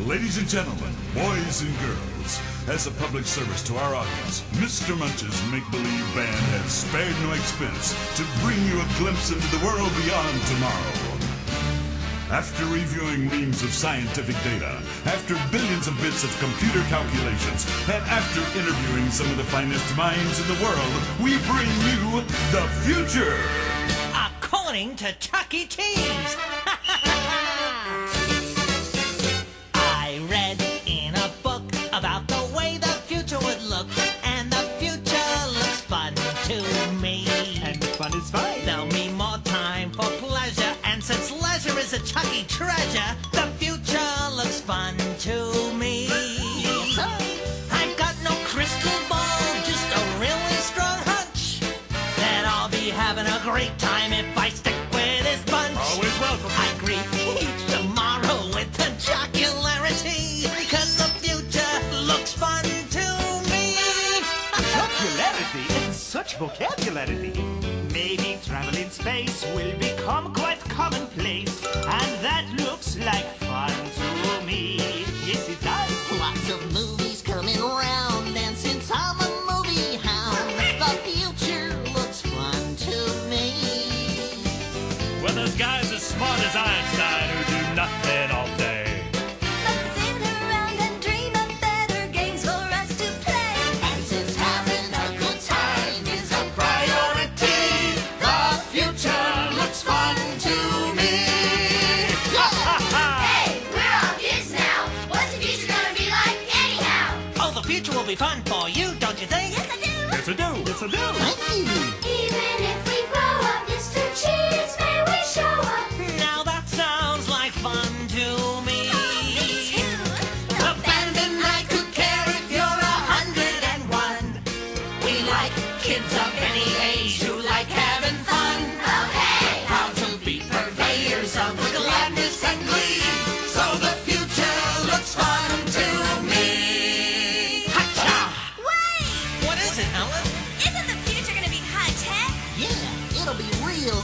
Ladies and gentlemen, boys and girls, as a public service to our audience, Mr. Munch's make-believe band has spared no expense to bring you a glimpse into the world beyond tomorrow. After reviewing reams of scientific data, after billions of bits of computer calculations, and after interviewing some of the finest minds in the world, we bring you the future! According to Chuck E. Cheese! I read in a book about the way the future would look, and the future looks fun to me. And fun is fine. There'll be more time for pleasure, and since leisure is a Chucky treasure, the future looks fun to me. I've got no crystal ball, just a really strong hunch that I'll be having a great time if I stick with this bunch. Always welcome. I greet each tomorrow with the jocularity, 'cause the future looks fun to me. Jocularity and such vocabulary. Maybe travel in space will become quite commonplace, and that looks like fun to me. Yes, it does. Lots of movies coming around, and since I'm a movie hound, the future looks fun to me. Well, there's guys as smart as Einstein who do nothing all day. Let's sit around and dream of better games for us to play. And since having a good time is a priority, the future looks fun to me. Hey, we're all kids now. What's the future gonna be like anyhow? Oh, the future will be fun for you, don't you think? Yes, I do. Yes, I do. Yes, I do. Thank you. Even if we grow up, Mr. Cheese, may we show up? Now that sounds like fun to me. Me too. The band and I could care if you're 101. We like kids of any age who like having fun. Oh, hey. How to be purveyors of gladness and glee. So the future looks fun to me. Ha-cha! Wait! What is it, Helen? Isn't the future gonna be high-tech? Yeah, it'll be real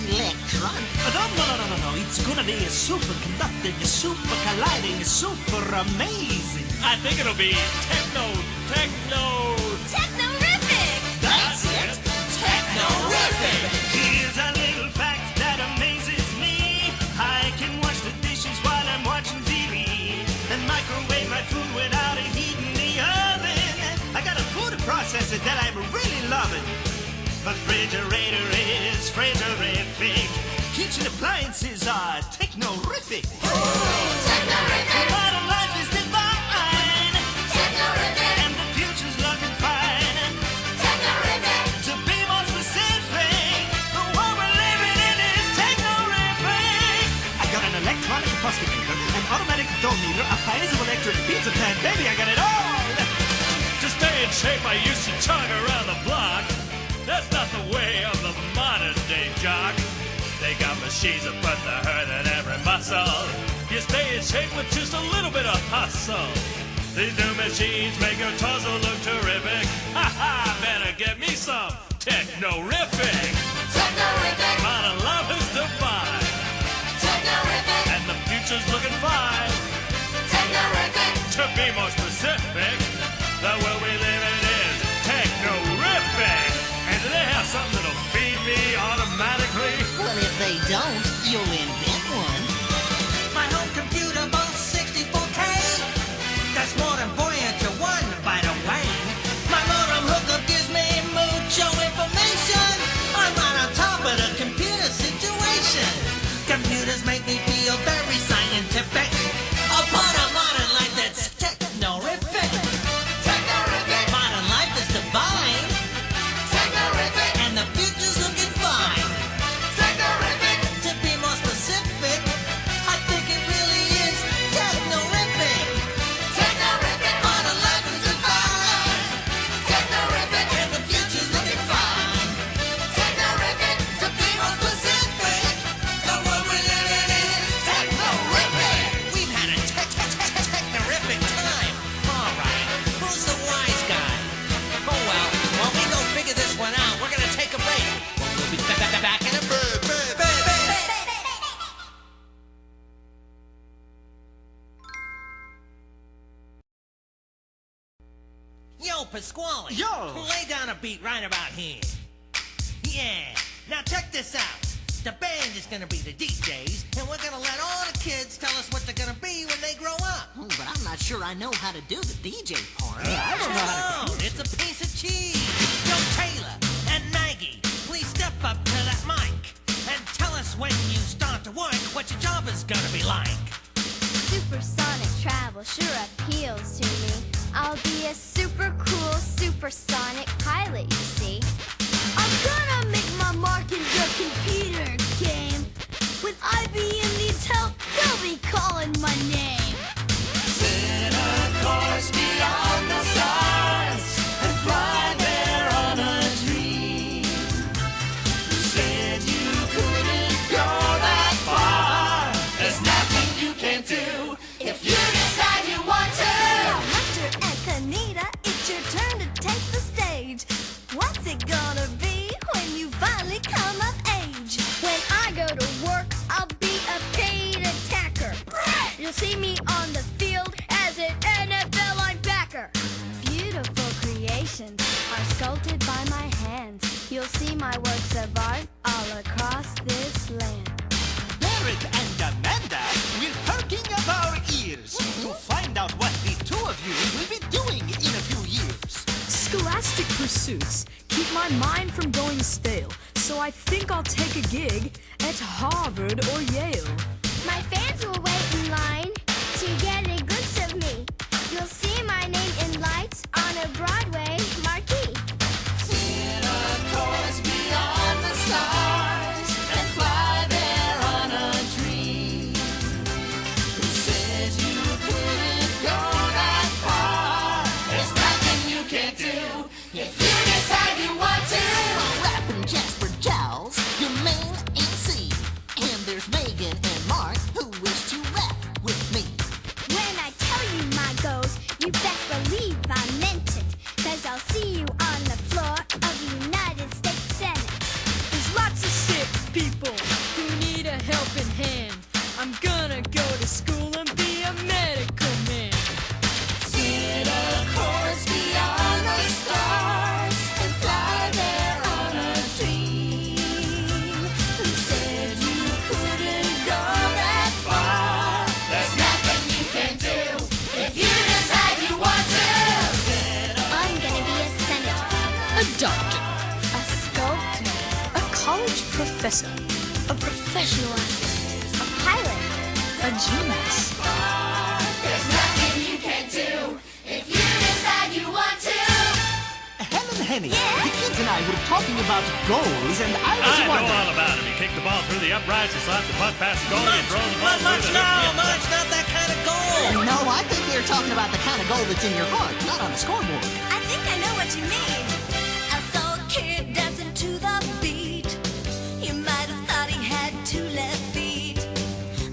electronic. No. It's gonna be super conducting, super colliding, super amazing. I think it'll be techno. Technorific! That's it. Technorific! Here's a little fact that amazes me. I can wash the dishes while I'm watching TV, and microwave my food without a heat in the oven. I got a food processor that I'm really loving. But refrigerator is frigorific. Kitchen appliances are technorific. Technorific! Modern life is divine, Technorific! and the future's looking fine. Technorific! To be more specific, the world we're living in is technorific. I got an electronic pasta maker, an automatic dough kneader, a piezoelectric pizza pan. Baby, I got it all. To stay in shape, I used to chug around the block. That's not the way of the modern day jock. They got machines that put the hurt in every muscle. You stay in shape with just a little bit of hustle. These new machines make your torso look terrific. Ha ha! Better get me some technorific. Technorific! Modern love is divine, Technorific! and the future's looking fine. Technorific! To be more specific, the world we live in is technorific. And do they have something that'll feed me automatically? Well, if they don't, you'll invent one. My home computer boasts 64K. That's more than 4 into 1, by the way. My modem hookup gives me mucho information. I'm on top of the computer situation. Computers make me feel very scientific. Yo, Pasquale. Yo. Lay down a beat right about here. Yeah. Now check this out. The band is gonna be the DJs, and we're gonna let all the kids tell us what they're gonna be when they grow up. But I'm not sure I know how to do the DJ part. I don't know how to. It's a piece of cheese. Yo, Taylor and Maggie, please step up to that mic and tell us when you start to work what your job is gonna be like. Supersonic travel sure appeals to me. I'll be a super cool supersonic pilot, you see. I'm gonna make my mark in the computer game. When IBM needs help, they'll be calling my name. Set a course beyond the stars and fly there on a dream. You said you couldn't go that far. There's nothing you can't do if you decide you want to. Hunter and Kanita, it's your turn to take the stage. What's it gonna be when you finally come of age? When I go to work, I'll be a paid attacker. You'll see me on the field as an NFL linebacker. Beautiful creations are sculpted by my hands. You'll see my works of art all across this land. Barrett and Amanda will perking up our ears to find out what the two of you will be doing in a few years. Scholastic pursuits keep my mind from going stale, so I think I'll take a gig at Harvard or Yale. My fans will wait in line to get a glimpse of me. You'll see my name in lights on a Broadway marquee. Set a course beyond the stars and fly there on a dream. Who said you couldn't go that far? There's nothing you can't do if you decide you want to. Rapping Jasper Giles, your main MC. And there's Megan and Mark who wish to rap with me. When I tell you my goals, you best believe I meant it. 'Cause I'll see you on the floor of the United States Senate. There's lots of sick people who need a helping hand. I'm gonna go to school and be a medical man. Set a course beyond the stars and fly there on a dream. Who said you couldn't go that far? There's nothing you can't do if you decide you want to. I'm gonna be a senator, A doctor, a sculptor, a college professor, a professional athlete, a pilot. a genius. There's nothing you can't do if you decide you want to. Helen Henny, the kids and I were talking about goals, and I was I know wondering. all about it. You kick the ball through the uprights, you slap the puck past the goal, you throw the ball Much, through the hoop. much, not that kind of goal. No, I think they're talking about the kind of goal that's in your heart, not on the scoreboard. I think I know what you mean. I saw a kid dancing to the beat. You might have thought he had 2 left feet,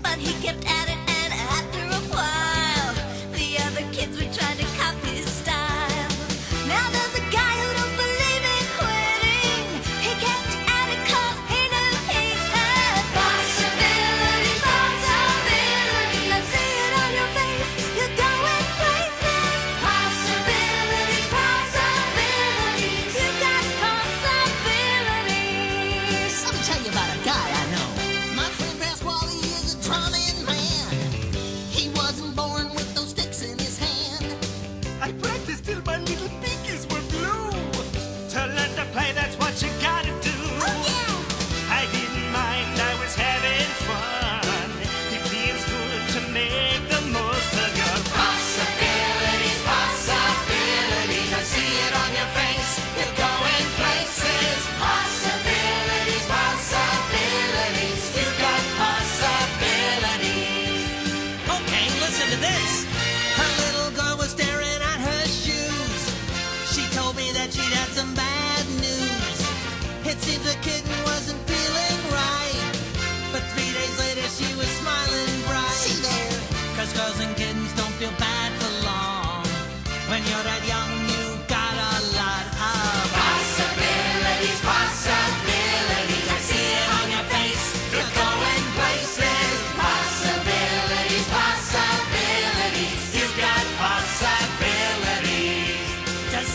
but he kept at it, and after a while, the other kids were trying to copy his style. Now there's a guy who don't believe in quitting. He kept at it 'cause he knew he had possibilities, possibilities. I see it on your face. You're going places. Possibilities, possibilities. You got possibilities. Let me tell you about a guy I know. My friend Pasquale is a drumming man. He wasn't born with those sticks in his hand. I practiced till my little pinkies were blue. To learn to play, that's what you gotta do. I didn't mind, I was having fun. It feels good to make the most of your Possibilities, possibilities. I see it on your face. You're going places. Possibilities, possibilities. You got possibilities. Okay, listen to this. Her little girl was staring at her shoes. She told me that she'd had some bad news. It seems the kitten wasn't feeling right, but 3 days later she was smiling bright. See there? 'Cause girls and kittens don't feel bad for long. When you're that young, you got a lot of Possibilities, possibilities. I see it on your face. You're going places. Possibilities, possibilities. You got possibilities. Does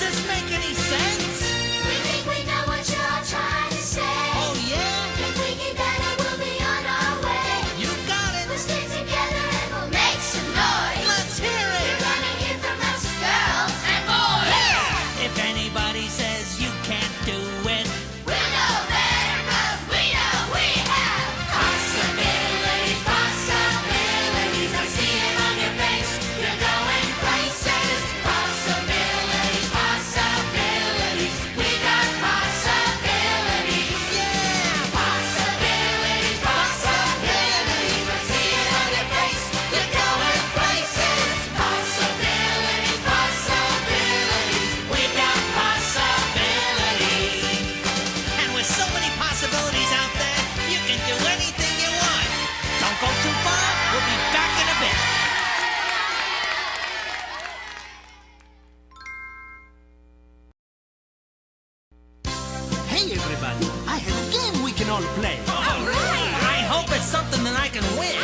baseball play. All right. I hope it's something that I can win.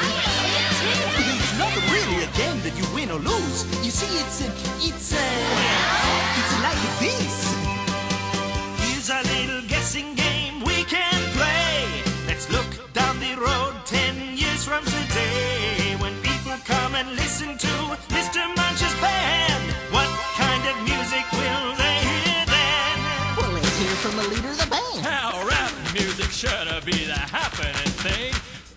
It's not really a game that you win or lose. You see, it's like this. Here's a little guessing game we can play. Let's look down the road 10 years from today. When people come and listen to Mr. Munch's band, what kind of music will they hear then? Well, let's hear from the leader of the band. Now rap music sure to be the happening thing.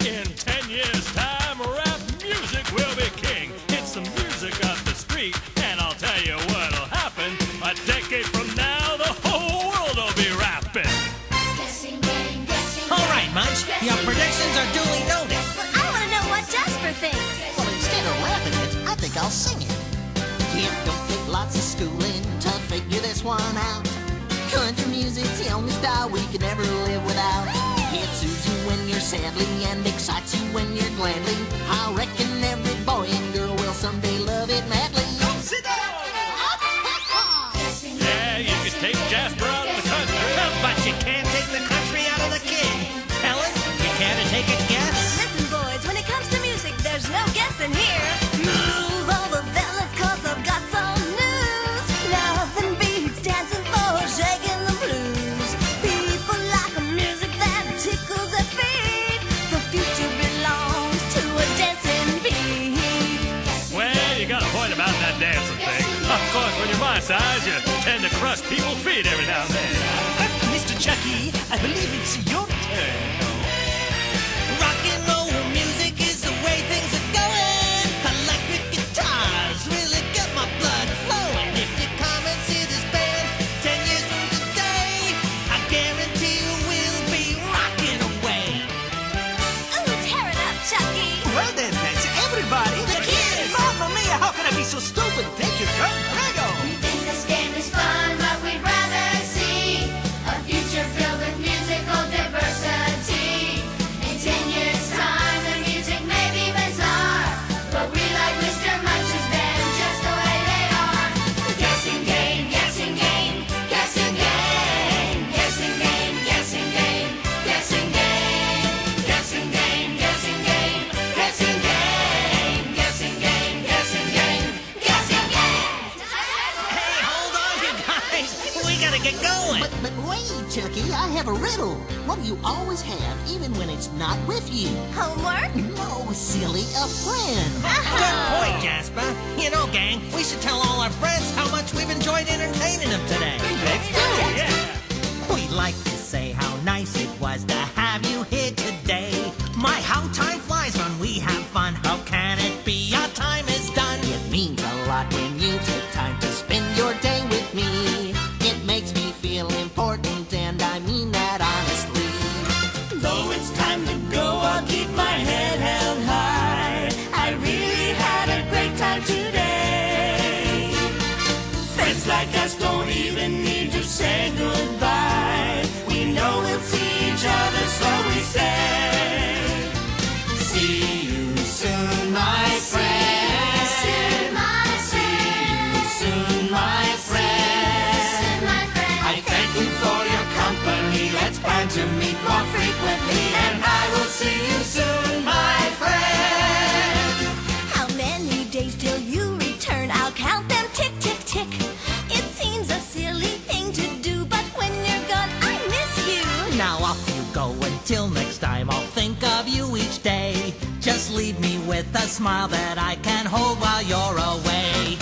In 10 years' time, rap music will be king. It's the music of the street, and I'll tell you what'll happen. A decade from now, the whole world will be rapping. All right, Munch. Your predictions are duly noted. But I want to know what Jasper thinks. Well, instead of rapping it, I think I'll sing it. Kid, don't take lots of schooling to figure this one out. Country music's the only style we can ever live without. It soothes you when you're sadly and excites you when you're gladly. I reckon every boy and girl will someday love it madly. Sit down! Yeah, you could take Jasper out of the country. But you can't take the country out of the kid. Helen, you care to take a guess? Listen, boys, when it comes to music, there's no guessing here. Move all the fellas, cause I've got some news. Nothing beats dancing for shaking the blues. People like music that tickles their feet. The future belongs to a dancing beat. Well, you got a point about that dancing thing. Of course, when you're my size, you tend to crush people's feet every now and then. Mr. Chucky, I believe it's your turn. Rock and roll music is the way things are going. Electric guitars really get my blood flowing. If you come and see this band 10 years from today, I guarantee you we'll be rocking away. Ooh, tear it up, Chucky. Well then, that's everybody. The kids. Mamma mia, how can I be so stupid? Take your turn, Prego. We think this game is fun, but we'd rather see a future filled with musical diversity. In 10 years' time, the music may be bizarre, but we like Mr. Munch's band just the way they are. Guessing game, guessing game, guessing game, guessing game, guessing game, guessing game, guessing game, guessing game, guessing game, guessing game, guessing game, guessing game. Hey, hold on, you guys. We gotta get going. But wait, Chucky, I have a riddle. What do you always have, even when it's not with you? Homework? No, silly, a friend. Good point, Jasper. You know, gang, we should tell all our friends how much we've enjoyed entertaining them today. Let's do it. Yeah. We'd like to say how nice it was to have you here today. My, how time flies when we have fun. How can it be our time is done? It means a lot when you take time to spend your day with me. It makes me feel important, and I mean that honestly. Though it's time to go, I'll keep my head held high. I really had a great time today. Friends like us don't even need to say goodbye. We know we'll see each other, so we say, see you soon, my friend. Soon, my See you soon, my friend. soon, my friend. I thank you for your company. Let's plan to meet more frequently, and I will see you soon, my friend. How many days till you return? I'll count them tick, tick, tick. It seems a silly thing to do, but when you're gone, I miss you. Now off you go until next time. I'll think of you each day. Just leave me with a smile that I can hold while you're away.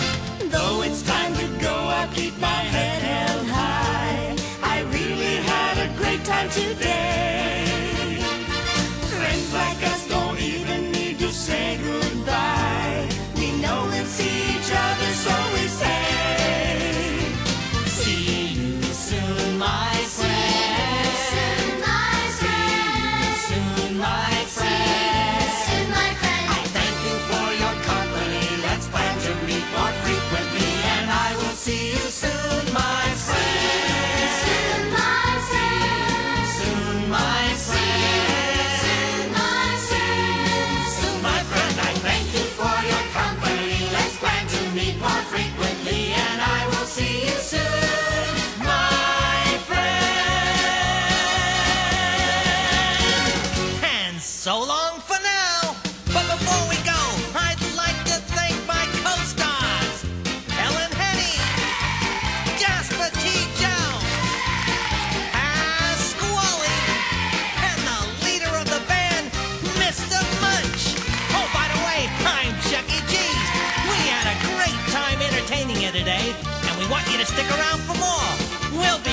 Though it's time to go, I'll keep my head held high. I really had a great time today. Friends like us don't even need to say goodbye. We know we'll see each other, so we say, see you soon, my friend. Soon, my friend. Soon, my friend. Soon, my friend. I thank you for your company. Let's plan to meet more frequently, and I will see you soon, my friend. Soon, my friend. Soon, my friend. Soon, my friend. Soon, my friend. I thank you for your company. Let's plan to stick around for more. We'll be